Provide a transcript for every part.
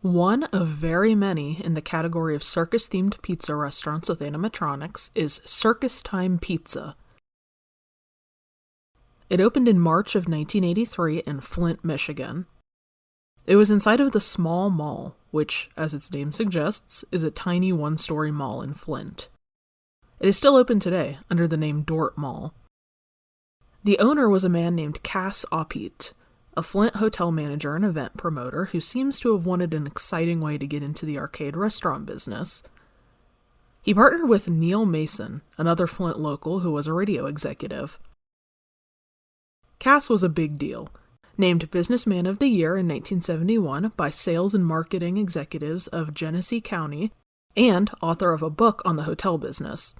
One of very many in the category of circus-themed pizza restaurants with animatronics is Circus Time Pizza. It opened in March of 1983 in Flint, Michigan. It was inside of the small mall, which, as its name suggests, is a tiny one-story mall in Flint. It is still open today under the name Dort Mall. The owner was a man named Cass Oppeit, a Flint hotel manager and event promoter who seems to have wanted an exciting way to get into the arcade restaurant business. He partnered with Neil Mason, another Flint local who was a radio executive. Cass was a big deal, named Businessman of the Year in 1971 by sales and marketing executives of Genesee County, and author of a book on the hotel business.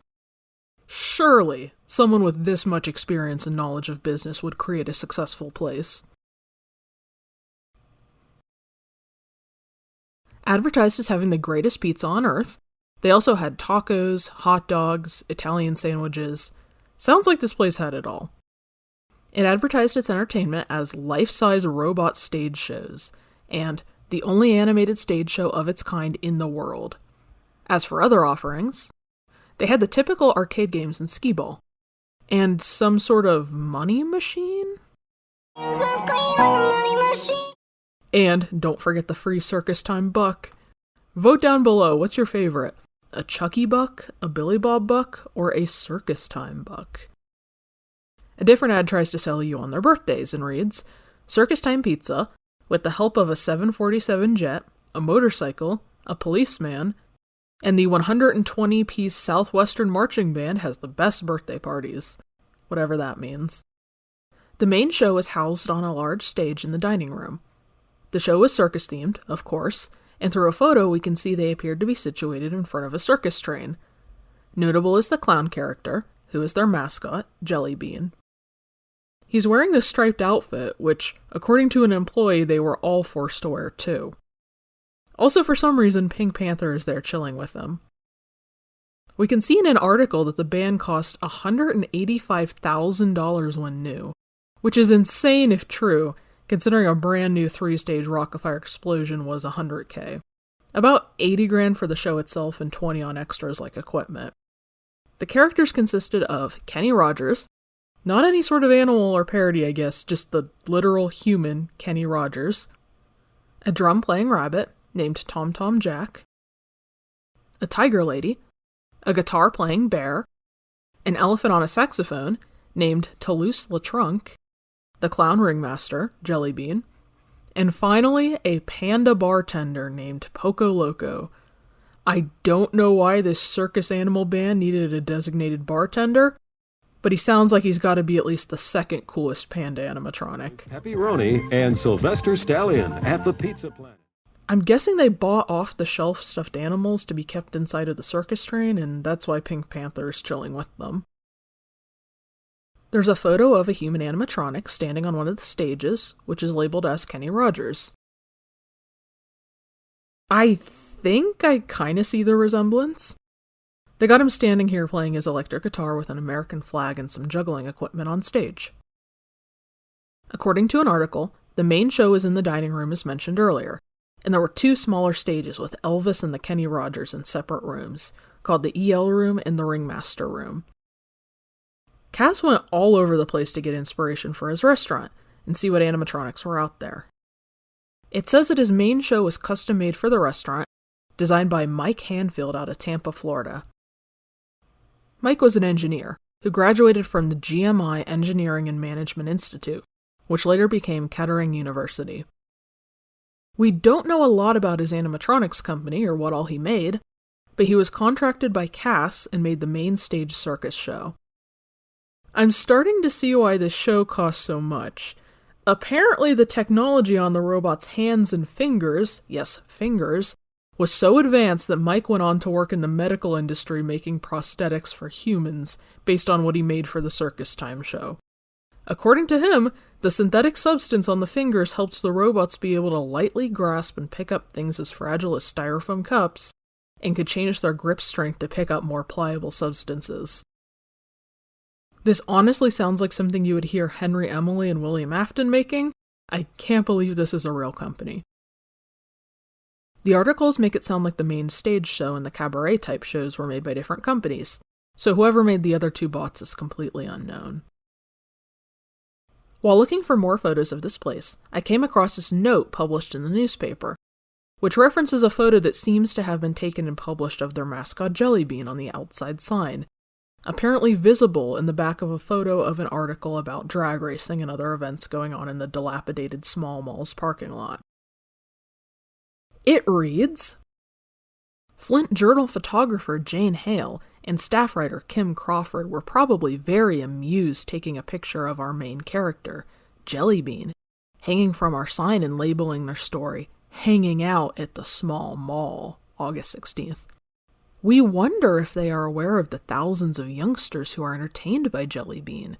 Surely, someone with this much experience and knowledge of business would create a successful place. Advertised as having the greatest pizza on earth, they also had tacos, hot dogs, Italian sandwiches. Sounds like this place had it all. It advertised its entertainment as life-size robot stage shows, and the only animated stage show of its kind in the world. As for other offerings, they had the typical arcade games and skee-ball, and some sort of money machine? And don't forget the free Circus Time buck. Vote down below, what's your favorite? A Chucky buck, a Billy Bob buck, or a Circus Time buck? A different ad tries to sell you on their birthdays and reads, Circus Time Pizza, with the help of a 747 jet, a motorcycle, a policeman, and the 120-piece Southwestern Marching Band has the best birthday parties. Whatever that means. The main show is housed on a large stage in the dining room. The show was circus-themed, of course, and through a photo we can see they appeared to be situated in front of a circus train. Notable is the clown character, who is their mascot, Jel E Bean. He's wearing this striped outfit, which, according to an employee, they were all forced to wear too. Also, for some reason, Pink Panther is there chilling with them. We can see in an article that the band cost $185,000 when new, which is insane if true, considering a brand new 3-stage Rock-afire explosion was $100K. About $80,000 for the show itself and $20,000 on extras like equipment. The characters consisted of Kenny Rodgers, not any sort of animal or parody I guess, just the literal human Kenny Rodgers, a drum-playing rabbit named Tom Tom Jack, a tiger lady, a guitar-playing bear, an elephant on a saxophone named Toulouse LeTrunk, the clown ringmaster, Jel E Bean, and finally a panda bartender named Poco Loco. I don't know why this circus animal band needed a designated bartender, but he sounds like he's got to be at least the second coolest panda animatronic. Pepperoni and Sylvester Stallion at the Pizza Planet. I'm guessing they bought off-the-shelf stuffed animals to be kept inside of the circus train, and that's why Pink Panther is chilling with them. There's a photo of a human animatronic standing on one of the stages, which is labeled as Kenny Rodgers. I think I kinda see the resemblance. They got him standing here playing his electric guitar with an American flag and some juggling equipment on stage. According to an article, the main show is in the dining room as mentioned earlier, and there were 2 smaller stages with Elvis and the Kenny Rodgers in separate rooms, called the EL room and the Ringmaster room. Cass went all over the place to get inspiration for his restaurant and see what animatronics were out there. It says that his main show was custom made for the restaurant, designed by Mike Hanfield out of Tampa, Florida. Mike was an engineer who graduated from the GMI Engineering and Management Institute, which later became Kettering University. We don't know a lot about his animatronics company or what all he made, but he was contracted by Cass and made the main stage circus show. I'm starting to see why this show cost so much. Apparently the technology on the robot's hands and fingers, yes, fingers, was so advanced that Mike went on to work in the medical industry making prosthetics for humans based on what he made for the Circus Time show. According to him, the synthetic substance on the fingers helped the robots be able to lightly grasp and pick up things as fragile as styrofoam cups, and could change their grip strength to pick up more pliable substances. This honestly sounds like something you would hear Henry Emily and William Afton making. I can't believe this is a real company. The articles make it sound like the main stage show and the cabaret-type shows were made by different companies, so whoever made the other two bots is completely unknown. While looking for more photos of this place, I came across this note published in the newspaper, which references a photo that seems to have been taken and published of their mascot Jel E Bean on the outside sign, apparently visible in the back of a photo of an article about drag racing and other events going on in the dilapidated small mall's parking lot. It reads, Flint Journal photographer Jane Hale and staff writer Kim Crawford were probably very amused taking a picture of our main character, Jel E Bean, hanging from our sign and labeling their story, Hanging Out at the Small Mall, August 16th. We wonder if they are aware of the thousands of youngsters who are entertained by Jel E Bean.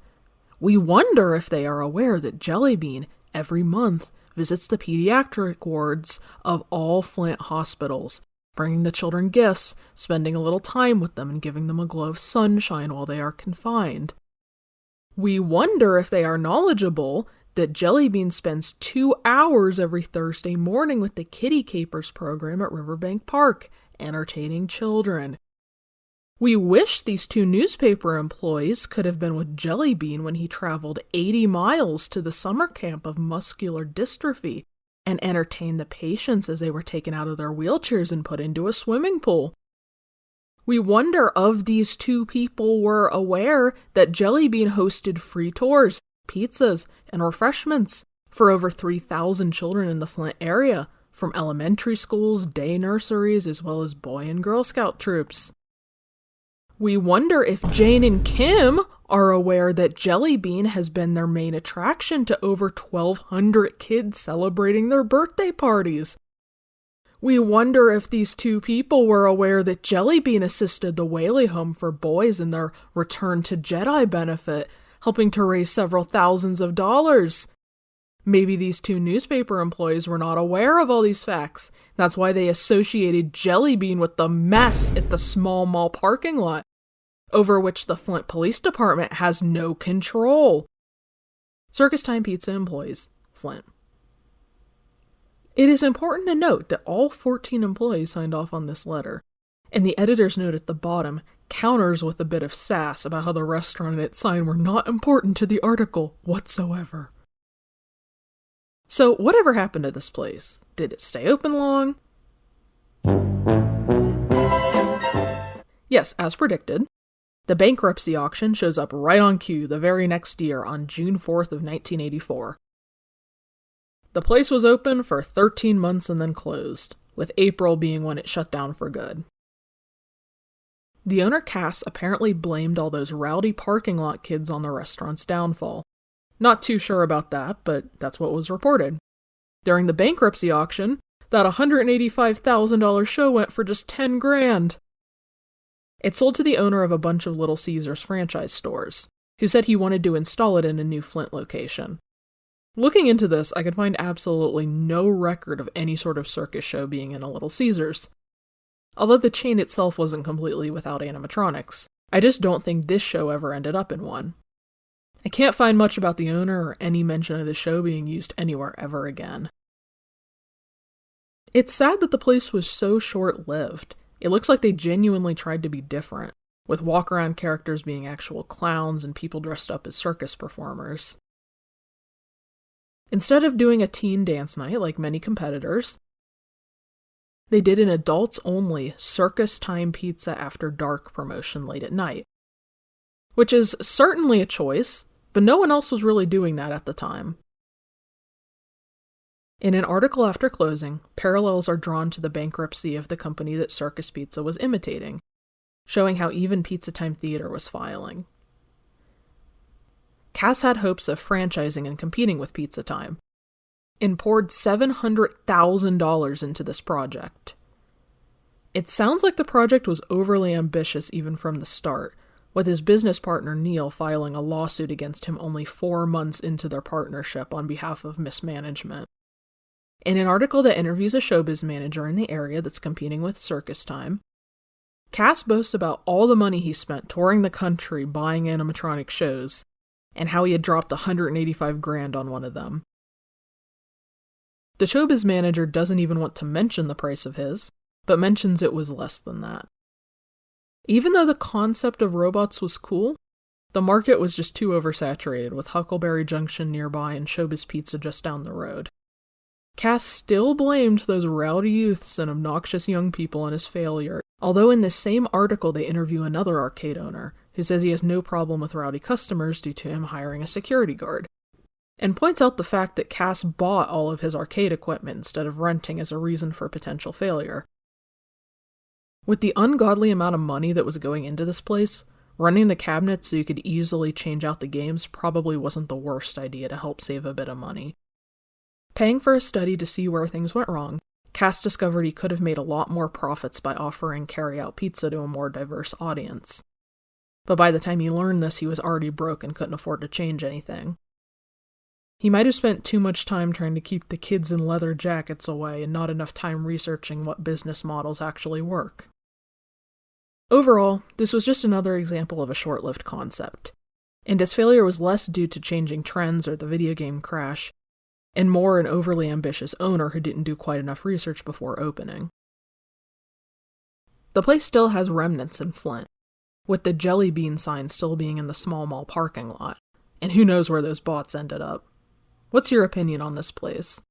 We wonder if they are aware that Jel E Bean, every month, visits the pediatric wards of all Flint hospitals, bringing the children gifts, spending a little time with them, and giving them a glow of sunshine while they are confined. We wonder if they are knowledgeable that Jel E Bean spends 2 hours every Thursday morning with the Kitty Capers program at Riverbank Park, entertaining children. We wish these 2 newspaper employees could have been with Jel E Bean when he traveled 80 miles to the summer camp of muscular dystrophy and entertained the patients as they were taken out of their wheelchairs and put into a swimming pool. We wonder if these 2 people were aware that Jel E Bean hosted free tours, pizzas, and refreshments for over 3,000 children in the Flint area, from elementary schools, day nurseries, as well as Boy and Girl Scout troops. We wonder if Jane and Kim are aware that Jel E Bean has been their main attraction to over 1,200 kids celebrating their birthday parties. We wonder if these 2 people were aware that Jel E Bean assisted the Whaley Home for Boys in their Return to Jedi benefit, helping to raise several thousands of dollars. Maybe these 2 newspaper employees were not aware of all these facts. That's why they associated Jel E Bean with the mess at the small mall parking lot, over which the Flint Police Department has no control. Circus Time Pizza employees, Flint. It is important to note that all 14 employees signed off on this letter, and the editor's note at the bottom counters with a bit of sass about how the restaurant and its sign were not important to the article whatsoever. So, whatever happened to this place? Did it stay open long? Yes, as predicted, the bankruptcy auction shows up right on cue the very next year on June 4th of 1984. The place was open for 13 months and then closed, with April being when it shut down for good. The owner Cass apparently blamed all those rowdy parking lot kids on the restaurant's downfall. Not too sure about that, but that's what was reported. During the bankruptcy auction, that $185,000 show went for just $10,000. It sold to the owner of a bunch of Little Caesars franchise stores, who said he wanted to install it in a new Flint location. Looking into this, I could find absolutely no record of any sort of circus show being in a Little Caesars. Although the chain itself wasn't completely without animatronics, I just don't think this show ever ended up in one. I can't find much about the owner or any mention of the show being used anywhere ever again. It's sad that the place was so short-lived. It looks like they genuinely tried to be different, with walk-around characters being actual clowns and people dressed up as circus performers. Instead of doing a teen dance night like many competitors, they did an adults-only Circus Time Pizza After Dark promotion late at night, which is certainly a choice, but no one else was really doing that at the time. In an article after closing, parallels are drawn to the bankruptcy of the company that Circus Pizza was imitating, showing how even Pizza Time Theater was filing. Cass had hopes of franchising and competing with Pizza Time, and poured $700,000 into this project. It sounds like the project was overly ambitious even from the start, with his business partner Neil filing a lawsuit against him only 4 months into their partnership on behalf of mismanagement. In an article that interviews a ShowBiz manager in the area that's competing with Circus Time, Cass boasts about all the money he spent touring the country buying animatronic shows, and how he had dropped $185,000 on one of them. The ShowBiz manager doesn't even want to mention the price of his, but mentions it was less than that. Even though the concept of robots was cool, the market was just too oversaturated, with Huckleberry Junction nearby and ShowBiz Pizza just down the road. Cass still blamed those rowdy youths and obnoxious young people on his failure, although in this same article they interview another arcade owner, who says he has no problem with rowdy customers due to him hiring a security guard, and points out the fact that Cass bought all of his arcade equipment instead of renting as a reason for potential failure. With the ungodly amount of money that was going into this place, running the cabinet so you could easily change out the games probably wasn't the worst idea to help save a bit of money. Paying for a study to see where things went wrong, Cass discovered he could have made a lot more profits by offering carry-out pizza to a more diverse audience. But by the time he learned this, he was already broke and couldn't afford to change anything. He might have spent too much time trying to keep the kids in leather jackets away and not enough time researching what business models actually work. Overall, this was just another example of a short-lived concept, and his failure was less due to changing trends or the video game crash, and more an overly ambitious owner who didn't do quite enough research before opening. The place still has remnants in Flint, with the Jel E Bean sign still being in the small mall parking lot, and who knows where those bots ended up. What's your opinion on this place?